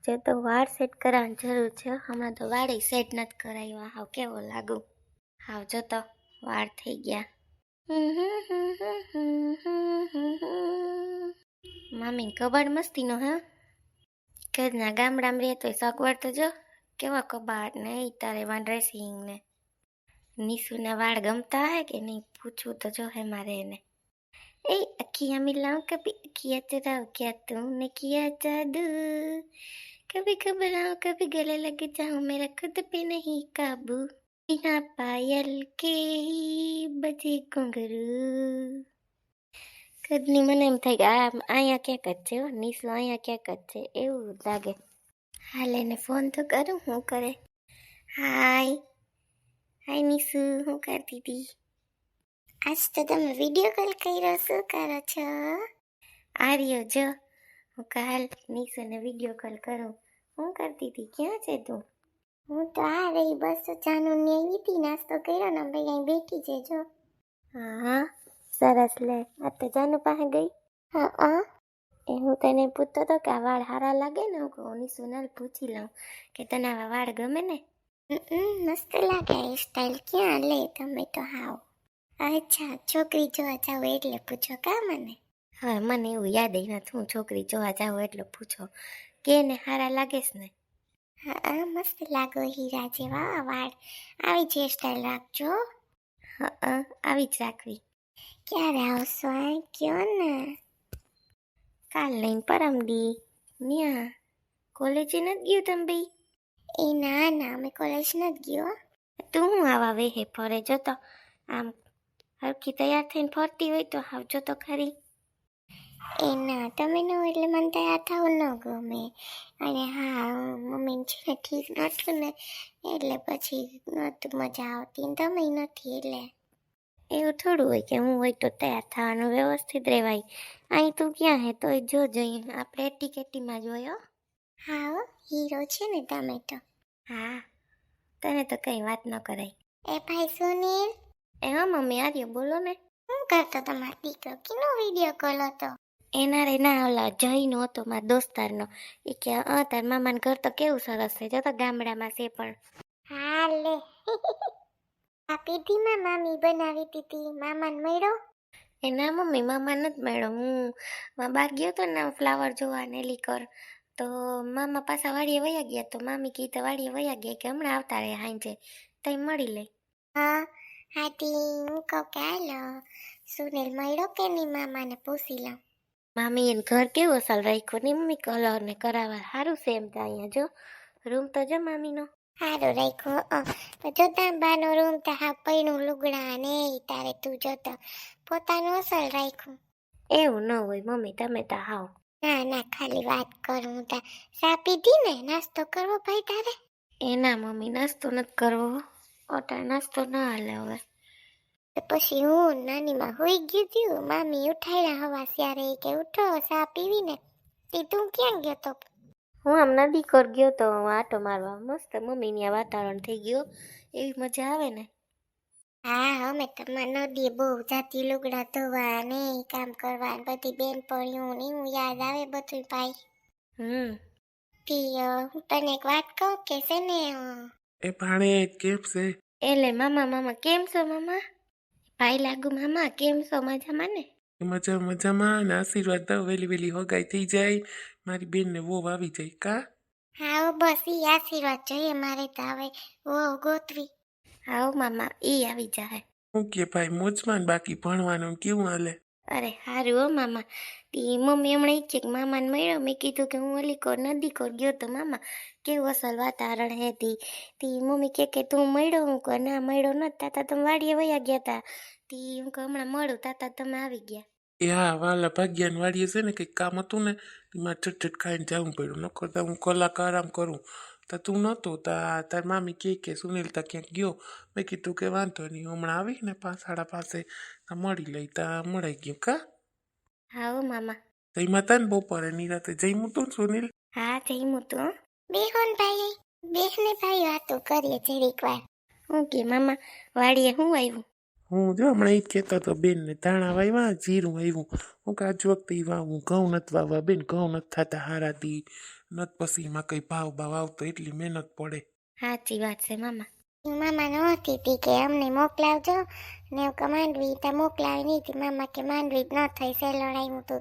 જે તો વાળ સેટ કરવાની જરૂર છે. હમણાં તો વાળ સેટ નથી કરાવ્યા. હાવ કેવો લાગુ. હાવ જો તો વાળ થઈ ગયા. મામી કબાડ મસ્તીનો હે. ઘરના ગામડામાં રહે તોય સગવડ તો જો કેવા કબાટ ને એ તારે ડ્રેસિંગ ને. નીસુના વાળ ગમતા હે કે નહીં પૂછવું તો જો હે મારે એને. ए अखियां मिलाऊं कभी अखियां चुराऊं क्या तूने किया जादू कभी घबराऊं कभी गले लग जाऊं मेरा खुद पे नहीं काबू बिना पायल के ही बजे घुंघरू કદની મને એમ થાય કે અહીંયા ક્યાંક જ છે નીસુ અહીંયા ક્યાંક જ છે એવું લાગે. હાલ એને ફોન તો કરું. હું કરે? હાય હાય નીસુ, હું કરતી હતી? આજ તો તમે વિડીયો કોલ કર્યો, શું કરો છો? આર્યો જો હું કાલ નીસુને વિડીયો કોલ કરું. હું કરતી હતી? ક્યાં છે તું? હું તો આ રહી બસ જાનું ને આવી હતી, નાસ્તો કર્યો ને ભાઈ અહીં બેઠી છે જો. હા સરસ લે. આ તો જાનુ પાસે ગઈ? હા એ હું તને પૂછતો હતો કે આ વાળ સારા લાગે ને. હું કહું નીસુને પૂછી લઉં કે તને આવા વાળ ગમે ને. મસ્ત લાગે એ સ્ટાઈલ. ક્યાં લે તમે તો હાવ. અચ્છા છોકરી જોવા જાવ એટલે પૂછો કા મને? હા મને એવું યાદ નથી. હું છોકરી જોવા જાઉં એટલે પૂછો કે ને સારા લાગેસ ને? હા મસ્ત લાગો હીરા જેવા વાળ. આવી જ હેરસ્ટાઈલ રાખજો. હા આવી જ રાખવી. ક્યારે આવશો? આ કયો ને. કાલ લઈને પરમદી. ન્યા કોલેજે નથી ગયું તમે બી? એ ના અમે કોલેજ નથી ગયો. તું હું આવા વેહે ફરે જો તો આમ હરખી તૈયાર થઈને ફરતી હોય તો આવજો તો ખરી. એ ના તમે ન એટલે મને તૈયાર થવું ન ગમે. અને હા મમ્મીને છે ને ઠીક નહોતું ને એટલે પછી નહોતું મજા આવતી ને તમે નથી એટલે. એવું થોડું હોય કે હું હોય તો તૈયાર થવાનું વ્યવસ્થિત રહેવાય. અહીં તું ક્યાં હે તોય જો જઈએ આપણે એટીકેટીમાં જોયો. હા હીરો છે ને તમે તો. હા તને તો કઈ વાત ન કરાય. એ ભાઈ સુનિલ. એ હા મમ્મી આર્યો બોલો ને. શું કરતો તમારો દીકરો? કેનો વિડીયો કોલ હતો? એના રે ના ઓલા જયનો હતો મારા દોસ્તારનો. એ કે તાર મામાનું ઘર તો કેવું સરસ છે જો તો ગામડામાં છે પણ. હા લે આ પેઢીમાં મામી બનાવી દીધી. મામાને મળ્યો? એના મમ્મી મામા નથી મળ્યો. હું બહાર ગયો તો ને ફ્લાવર જોવા ને લીકર તો મામા પાછા વાડીએ વયા ગયા તો મામી કી તો વાડીએ વયા ગયા કે હમણાં આવતા રહે હાંજે તઈ મળી લે. હા હાથી હું કહું કે હાલો સુનિલ મળ્યો કે નહીં મામાને પૂછી લઉં. મામી એને ઘર કેવું અસલ રાખ્યું ને મમ્મી કલર ને કરાવવા સારું છે એમ તો અહીંયા જો રૂમ તો જો મામીનો સારું રાખ્યું. જોતા બાનો રૂમ તો હા પૈણું લુગડા ને તારે તું જોતો પોતાનું અસલ રાખ્યું. એવું ન હોય મમ્મી તમે તો હાવ. ના ખાલી વાત કરું. તા ચા પીધી ને? નાસ્તો કરવો ભાઈ તારે? એના મમ્મી નાસ્તો નથી કરવો. ઓટા નાસ્તો ના હાલે હવે. પછી હું નાનીમાં હોઈ ગયું હતું. મામી ઉઠાડ્યા હવા ત્યારે કે ઉઠો ચા પીવી ને. તે તું ક્યાં ગયો તો? હું આમ નદી કર ગયો તો આટો મારવા. મસ્ત મમ્મી ની વાતાવરણ થઈ ગયો એવી મજા આવે ને. હા અમે તમારા નદીએ બહુ જાતી લુગડા ધોવા ને કામ કરવા બધી બેનપણીઓ ને હું યાદ આવે બધું ભાઈ. હું તને એક વાત કહું કે છે ને એ ભાણે કેમ છે? એટલે મામા કેમ છો મામા? ભાઈ લાગુ મામા કેમ છો? મજામાં ને? મજામાં ને આશીર્વાદ દો વેલી હગાઈ થઈ જાય મારી બેન ને વહુ આવી જાય કા. હા બસ ઈ આશીર્વાદ જોઈએ મારે તો હવે વહુ ગોતવી. હા મામા ઈ આવી જાય. હું કે ભાઈ મોજમાં બાકી ભણવાનું કેવું હાલે? અરે હારું હો મામા. તી મમ્મી હમણાં ઈ કે મામાને મળ્યો. મેં કીધું કે હું અલીકોર નદી કોર ગયો તો મામા કેવું અસલ વાતાવરણ હે. તી મમ્મી કે તું મળ્યો? હું કહું ના મળ્યો નથી. તાતા તમે વાડીએ વયા ગયા તા. તી હું કહું હમણાં મળું તાતા તમે આવી ગયા. એ હા વાલા ભાગ્યાન વાડીએ છે ને કંઈક કામ હતું ને એમાં ચટચટ ખાઈને જવું પડ્યું. નકર તો હું કલાક આરામ કરું તો તું નહોતો તાર મામી કે સુનિલ તા ક્યાંક ગયો. મેં કીધું કે વાંધો નહીં હમણાં આવી ને 5:30 પાસે મળી લઈ તા મળાઈ ગયું કા. હા હો મામા. તઈમાં તને બપોરે નિરાતે જઈમું તું સુનિલ? હા જઈમું તું. બેહોન ભાઈ બેહને ભાઈ વાતો કરીએ જરીક વાર. હું કે મામા વાડીએ હું આવ્યું? હું જો હમણાં ઈ જ કહેતો હતો બેન ને ધાણા વાવ્યા જીરું આવ્યું. હું કે આજ વખતે વાવું ઘઉં નથી વાવવા બેન ઘઉં નથી થતા હારાથી નત પછી એમાં કંઈ ભાવ ભાવ આવતો એટલી મહેનત પડે. સાચી વાત છે મામા. મામા નહોતી હતી કે અમને મોકલાવજો ને માંડવી ત્યાં મોકલાવી નહીં હતી. મામા કે માંડવી જ ન થઈ સેલણ આવ્યું તો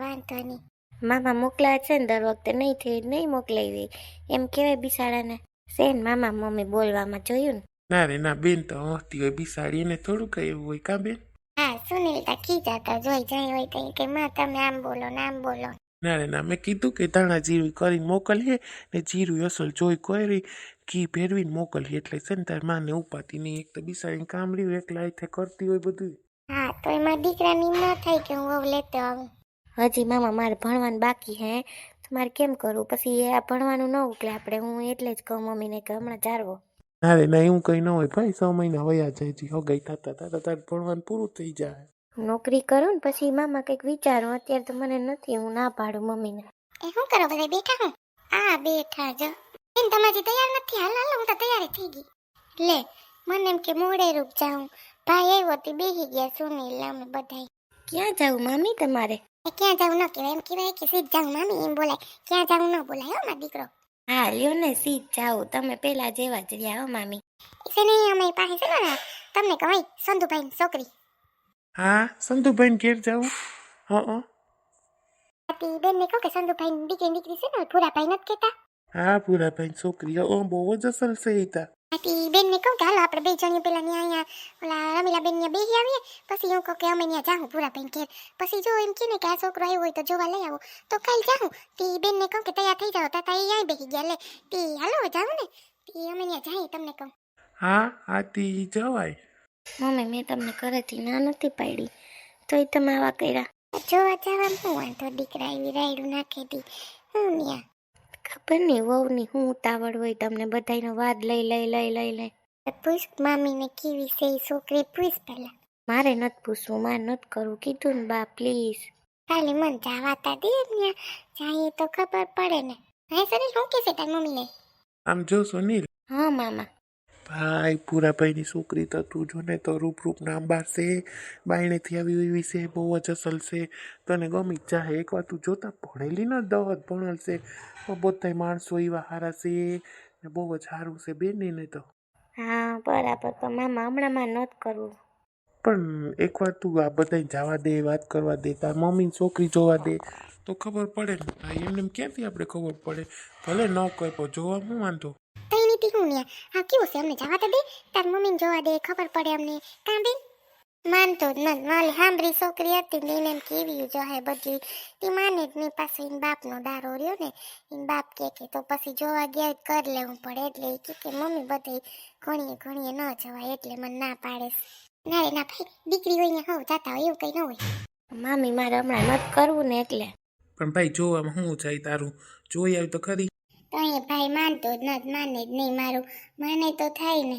વાંધો નહીં. મામા મોકલાવે છે ને દર વખતે નહીં થઈ નહીં મોકલાવી એમ કહેવાય બિસાડાને. છે ને મામા મમ્મી બોલવામાં જોયું ને. ના રે ના, બેન તો હસતી હોય બિસાડી, એને થોડું કઈ એવું હોય કા બેન? હા, સુનિલ તા ખીજાતા જોઈ જાય હોય તો કે માં તમે આમ બોલો ને આમ બોલો. ના રે ના, મેં કીધું કે ધાણા જીરું કરીને મોકલીએ ને જીરું અસલ જોઈ કોઈ ઘી ભેરવીને મોકલીએ એટલે છે ને તાર માને ઉપાતી નહીં. એક તો બિસાડીને કામ રહ્યું એકલા હાથે કરતી હોય બધું. હા, તો એમાં દીકરાની ન થાય કે હું હવે લેતો આવું. હજી મામા મારે ભણવાનું બાકી હે તો મારે કેમ કરવું? પછી આ ભણવાનું ન ઉકલે આપણે. હું એટલે જ કહું મમ્મીને કે હમણાં જારવો. ના રે ના, એવું કંઈ ન હોય ભાઈ. 6 મહિના વયા જાય જી હગાઈ થતા તારે ભણવાનું પૂરું થઈ જાય. નોકરી કરું ને પછી મામા કંઈક વિચારું. અત્યારે તો મને નથી, હું ના પાડું મમ્મીને. એ શું કરો બધા બેઠા? હું બેઠા જો. બેન તમારી તૈયાર નથી? હાલ હાલ, હું તો તૈયાર થઈ ગઈ. લે, મને એમ કે મોડે રૂપ જાઉં. ભાઈ આવ્યો તે બેસી ગયા સુનિલ અમે બધા. ક્યાં જાવું મામી તમારે? ક્યાં જાવું ન કહેવાય, એમ કહેવાય કે સીધ જાઉં મામી એમ બોલાય. ક્યાં જાવું ન બોલાય હો મારો દીકરો. હા લ્યો ને સીધ જાવું, તમે પેલા જેવા જ રહ્યા હો મામી. છે ને અમે પાસે છે ને તમને કહેવાય સંધુભાઈ છોકરી. હા, સંધુભાઈ ઘેર જાવું. હા બેન ને કહું કે સંધુભાઈ દીકરી છે ને ભૂરાભાઈ નથી કહેતા? હા, ભૂરાભાઈ છોકરી બહુ જ અસલ છે એ તા. બેન ને કહું કે હાલો આપણે બે જણીઓ પેલા અહીંયા ઓલા રમીલા બેન ને બેસી આવીએ. પછી હું કહું કે અમે ત્યાં જાઉં ભૂરાભાઈ ઘેર. પછી જો એમ કે ને કે આ છોકરો આવ્યો હોય તો જોવા લઈ આવો તો કાલ જાઉં. તી બેન ને કહું કે તૈયાર થઈ જાઓ તાતા એ બેસી ગયા. લે તી હાલો જાઉં ને તી અમે ત્યાં જઈએ તમને કહું. હા, આથી જવાય. મમ્મી મેં તમને ઘરેથી ના નથી પાડી તોય તમે આવા કર્યા. જોવા જવા શું વાંધો? દીકરા એવી રાયડું નાખી દી હું ન્યા. ખબર નહીં વહુની હું ઉતાવળ હોય તમને બધાયનો વાદ લઈ. પૂછ મામીને કેવી છે એ છોકરી, પૂછ પેલા. મારે નથી પૂછવું, મારે નથી કરવું કીધું ને બા પ્લીઝ. ખાલી મન જાવાતા દે ને જાય તો ખબર પડે ને. હા સર શું કે છે તાર મમ્મીને? આમ જો સુનિલ. હા મામા. ભાઈ ભૂરાભાઈની છોકરી તો તું જો ને તો રૂપ નામબાર છે, બાયણેથી આવી એવી છે, બહુ જ અસલ છે, તને ગમી જ જાય. એકવાર તું જોતા ભણેલી ને દહત ભણેલ છે, બધા માણસો એવા સારા છે ને બહુ જ સારું છે બેન ને તો. હા બરાબર, પણ મામા હમણાં માં નથી કરવું. પણ એકવાર તું આ બધા જવા દે, વાત કરવા દે, તાર મમ્મીની છોકરી જોવા દે તો ખબર પડે ને ભાઈ. એમને ક્યાંથી આપણે ખબર પડે? ભલે ન કહે પણ જોવા શું વાંધો? તઈ નીતિ હું ન્યા. હા કેવું છે અમને જવા તો દે, તાર મમ્મીને જોવા દે ખબર પડે અમને. કાં બેન માનતો જ ન માલી સાંભળી છોકરી હતી ને એને એમ કેવી જોહે બધી તી માને જ નહીં. પાછો એને બાપનો દારો રહ્યો ને એને બાપ કે તો પછી જોવા ગયા કરી લેવું પડે. એટલે એ કે મમ્મી બધી ઘણીએ ન જવાય એટલે મને ના પાડે. ના રે ના ભાઈ, દીકરી હોય ને હવ જાતા હોય એવું કઈ ન હોય. મામી મારે હમણાં નથી કરવું ને એટલે. પણ ભાઈ જોવામાં શું જાય તારું? જોઈ આવી તો ખરી. તો અહીંયા ભાઈ માનતો જ ન માને જ નહીં. મારું માને તો થાય ને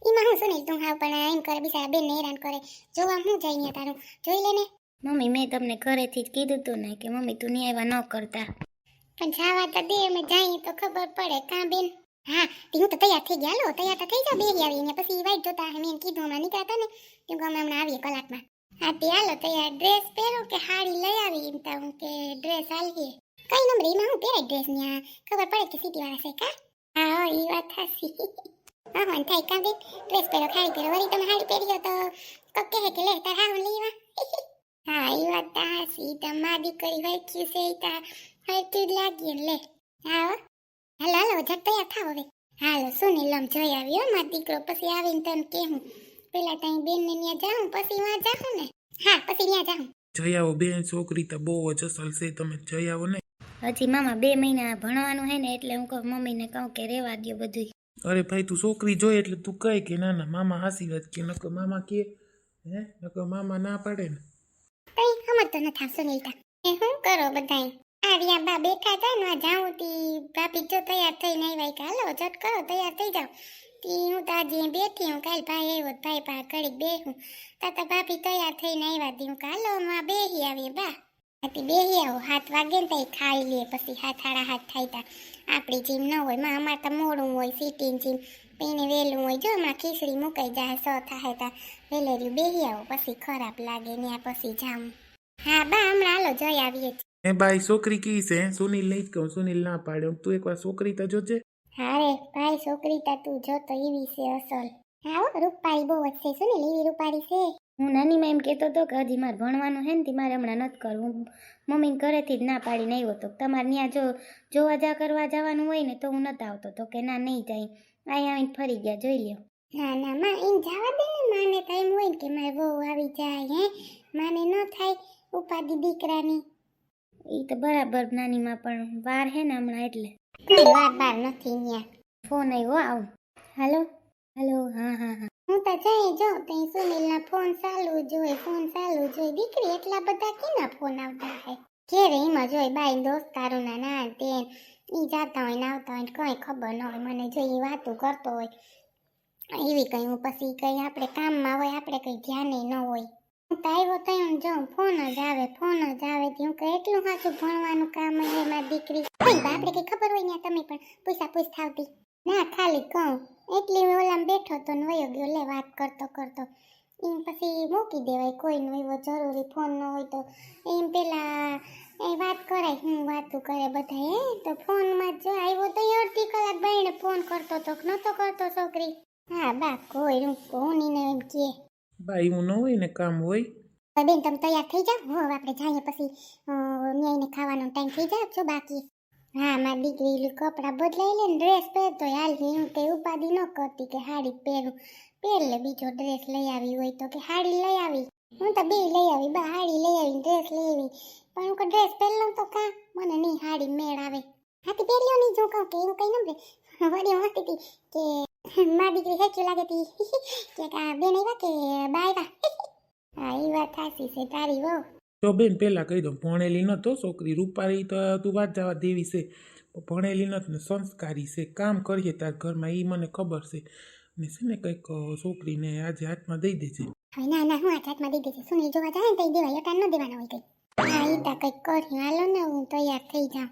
એમાં હું સુનિલ તું હા પણ એમ કરે બિચારા બેન હેરાન કરે. જોવા શું જાય અહીંયા તારું જોઈ લે ને. મમ્મી મેં તમને ઘરેથી જ કીધું તું ને કે મમ્મી તું નહીં આવ્યા ન કરતા. પણ જવા તો દે, અમે જઈએ તો ખબર પડે. કાં બેન? હા હું તો તૈયાર થઈ ગયા. હાલો તૈયાર તો થઈ જાવ, બેસી આવીને પછી વાઈટ જોતા મેં કીધું હમણાં નીકળતા ને કેમ કે અમે હમણાં આવીએ કલાકમાં. હા તે હાલો તૈયાર. ડ્રેસ પહેરો કે સાડી લઈ આવી એમ તો હું કે ડ્રેસ હાલીએ. કઈ નંબર એમાં હું પહેરાય ડ્રેસ ત્યાં ખબર પડે કે સિટી વાળા છે કા? હા એ વાત સાચી. હા હા થાય કાં બેન? ડ્રેસ પહેરો સાડી પહેરો. વળી તમે સાડી પહેર્યો તો કોક કહે કે લે તાર હા લેવા. હા એ વાત સાચી. તમારી દીકરી વળખ્યું છે એ તા હરતું જ લાગીએ લે. હા હાલો હાલો ઝટ તૈયાર થાવ હવે. હાલો સુનિલ આમ જોઈ આવ્યો મારો દીકરો. પછી આવીને તને કેહું પેલા ત્યાં બેન ને ત્યાં જાઉં પછી વાં જાઉં ને. હા પછી ત્યાં જાઉં. જઈ આવો બેન, છોકરી તો બહુ જ અસલ છે, તમે જઈ આવો ને. હજી મામા 2 મહિના ભણવાનું હે ને એટલે હું કહું મમ્મીને કહું કે રેવા દો બધું. અરે ભાઈ તું છોકરી જોઈ એટલે તું કહે કે ના ના મામા હાસી વાત કે નકર મામા કે નકર મામા ના પાડે ને. તઈ સમજતો નથી સુનિલ તા. એ શું કરો બધાય? આ બા બેઠા હતા ને જાઉં તી ભાભી જો તૈયાર થઈને આવ્યા કે હાલો ઝટ કરો તૈયાર થઈ જાવ. તી હું તો આજે બેઠી હું. કાલ ભાઈ આવ્યો ભાઈ પા ઘડીક બેહું તાતા ભાભી તૈયાર થઈને આવ્યા તી હું કે હાલો માં બેહી આવીએ બા. બેહી આવો 7 વાગે ને તઈ ખાઈ લે પછી 7 સાડા 7 થાય તા. આપણી જીમ ન હોય માં, અમારે તો મોડું હોય સિટીન જીમ એને વહેલું હોય. જો હમણાં ખીચડી મુકાઈ જાય 6 થાય તા વહેલેર્યું બેહી આવો પછી ખરાબ લાગે ને પછી જામ. હા બા હમણાં હાલો જોઈ આવીએ. એ બાઈ છોકરી કી છે સુનિલ નહીં જ કહું સુનિલ ના પાડે તું એકવાર છોકરી તો જોજે હા રે ભાઈ છોકરી તા તું જો તો એવી છે અસલ. હા હો, રૂપાળી બહુ જ છે સુનિલ, એવી રૂપાળી છે. હું નાનીમાં એમ કહેતો હતો કે હજી મારે ભણવાનું છે ને તે મારે હમણાં નથી કરવું. મમ્મીને ઘરેથી જ ના પાડીને આવ્યો હતો. તમારે ત્યાં જો જોવા જા કરવા જવાનું હોય ને તો હું નહોતો આવતો. તો કે ના નહીં જાય, અહીં આવીને ફરી ગયા, જોઈ લ્યો. ના ના માં એમ જવા દે ને, માને તો એમ હોય ને કે મારે બહુ આવી જાય. હે માને ન થાય ઉપાધિ દીકરાની. એ તો બરાબર નાનીમાં, પણ વાર હે ને હમણાં એટલે. કઈ વાર નથી અહીંયા. ફોન આવ્યો, આવું. હાલો હાલો, હા હા હા. હું તો જઈ જો તઈ સુનિલના ફોન ચાલુ જોઈ, ફોન ચાલુ જોઈ. દીકરી એટલા બધા કેના ફોન આવતા હે ઘેરે એમાં જોઈ બાઈ દોસ્તારોના ના તે ઈ જાતા હોય ને આવતા હોય કઈ ખબર ન હોય મને. જો ઈ વાતું કરતો હોય એવી કઈ હું પછી કઈ આપણે કામમાં હોય આપણે કઈ ધ્યાને ન હોય. હું તો આવ્યો તઈ જો ફોન જ આવે હું કઈ એટલું સાચું ભણવાનું કામ હે મારી દીકરી. આપણે કઈ ખબર હોય ને તમે પણ પૂછ થાવતી ના, ખાલી કહું એટલી ઓલામાં બેઠો તો ને વયો ગયો લે વાત કરતો એમ પછી મૂકી દેવાય. કોઈનો એવો જરૂરી ફોન ન હોય તો એમ પેલા એ વાત કરાય. હું વાતું કરે બધા હે તો ફોનમાં જો આવ્યો તો અડધી કલાક બાઈને ફોન કરતો તો નતો કરતો છોકરી. હા બા કોઈ હું ને એમ કે બાઈ હું ન હોય ને કામ હોય. બેન તમે તૈયાર થઈ જાવ, હો આપણે જઈએ પછી ન્યાયને ખાવાનો ટાઈમ થઈ જાય છો બાકી. હા મારી દીકરી કપડાં બદલાઈ લે ને ડ્રેસ પહેરતો હાલ હું કઈ ઉપાધિ ન કરતી કે સાડી પહેરું. પહેર લે બીજો ડ્રેસ લઈ આવી હોય તો કે સાડી લઈ આવી. હું તો બે લઈ આવી બા, સાડી લઈ આવી ડ્રેસ લઈ આવી. પણ હું ડ્રેસ પહેર લઉં તો કા મને નહીં સાડી મેળ આવે. હાથી પહેર્યો નહીં જો કહું કે એવું કઈ ન બે વળી હું હતી કે મારી દીકરી હેચું લાગે તી કે આ બેન આવ્યા કે બા આવ્યા. હા એ વાત સાચી છે તારી વહુ. તો બેન પહેલાં કહી દઉં ભણેલી નતો છોકરી રૂપાળી તો તું વાત જવા દેવી છે. ભણેલી નથી ને સંસ્કારી છે, કામ કરીએ તાર ઘરમાં એ મને ખબર છે. ને છે ને કંઈક છોકરીને આજે હાથમાં દઈ દેજે. હવે ના ના હું હાથમાં દઈ દેશે. સુનિલ જોવા જાય ને તો દેવાય, અટાણ ન દેવાના હોય કઈ. હા એ તા કંઈક કરી હાલો ને હું તૈયાર થઈ જાઉં.